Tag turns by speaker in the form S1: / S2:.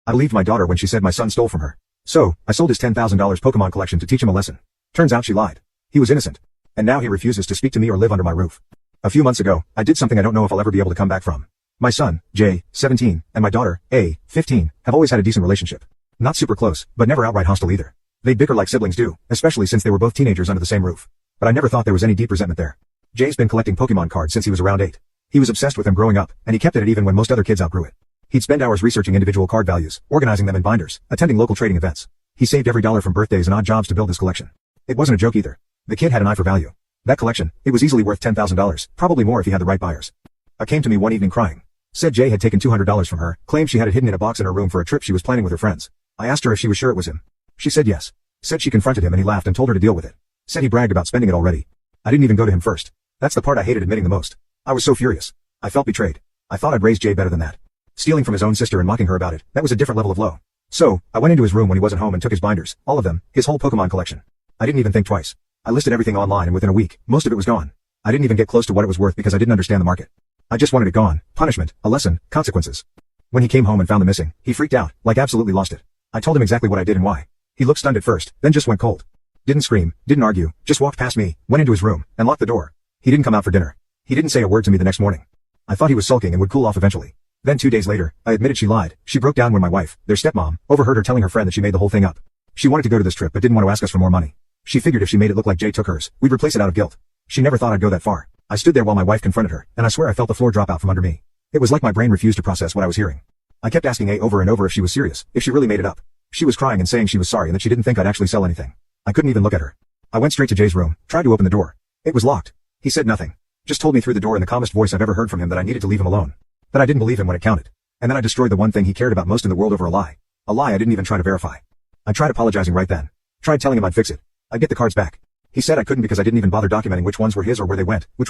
S1: I believed my daughter when she said my son stole from her. So, I sold his $10,000 Pokemon collection to teach him a lesson. Turns out she lied. He was innocent. And now he refuses to speak to me or live under my roof. A few months ago, I did something I don't know if I'll ever be able to come back from. My son, Jay, 17, and my daughter, A, 15, have always had a decent relationship. Not super close, but never outright hostile either. They bicker like siblings do, especially since they were both teenagers under the same roof. But I never thought there was any deep resentment there. Jay's been collecting Pokemon cards since he was around 8. He was obsessed with them growing up, and he kept at it even when most other kids outgrew it. He'd spend hours researching individual card values, organizing them in binders, attending local trading events. He saved every dollar from birthdays and odd jobs to build this collection. It wasn't a joke either. The kid had an eye for value. That collection, it was easily worth $10,000, probably more if he had the right buyers. I came to me one evening crying. Said Jay had taken $200 from her, claimed she had it hidden in a box in her room for a trip she was planning with her friends. I asked her if she was sure it was him. She said yes. Said she confronted him and he laughed and told her to deal with it. Said he bragged about spending it already. I didn't even go to him first. That's the part I hated admitting the most. I was so furious. I felt betrayed. I thought I'd raised Jay better than that. Stealing from his own sister and mocking her about it, that was a different level of low. So, I went into his room when he wasn't home and took his binders, all of them, his whole Pokemon collection. I didn't even think twice. I listed everything online and within a week, most of it was gone. I didn't even get close to what it was worth because I didn't understand the market. I just wanted it gone. Punishment, a lesson, consequences. When he came home and found them missing, he freaked out, like absolutely lost it. I told him exactly what I did and why. He looked stunned at first, then just went cold. Didn't scream, didn't argue, just walked past me, went into his room, and locked the door. He didn't come out for dinner. He didn't say a word to me the next morning. I thought he was sulking and would cool off eventually. Then 2 days later, I admitted she lied. She broke down when my wife, their stepmom, overheard her telling her friend that she made the whole thing up. She wanted to go to this trip but didn't want to ask us for more money. She figured if she made it look like Jay took hers, we'd replace it out of guilt. She never thought I'd go that far. I stood there while my wife confronted her, and I swear I felt the floor drop out from under me. It was like my brain refused to process what I was hearing. I kept asking A over and over if she was serious, if she really made it up. She was crying and saying she was sorry and that she didn't think I'd actually sell anything. I couldn't even look at her. I went straight to Jay's room, tried to open the door. It was locked. He said nothing. Just told me through the door in the calmest voice I've ever heard from him that I needed to leave him alone. That I didn't believe him when it counted. And then I destroyed the one thing he cared about most in the world over a lie. A lie I didn't even try to verify. I tried apologizing right then. Tried telling him I'd fix it. I'd get the cards back. He said I couldn't because I didn't even bother documenting which ones were his or where they went, which was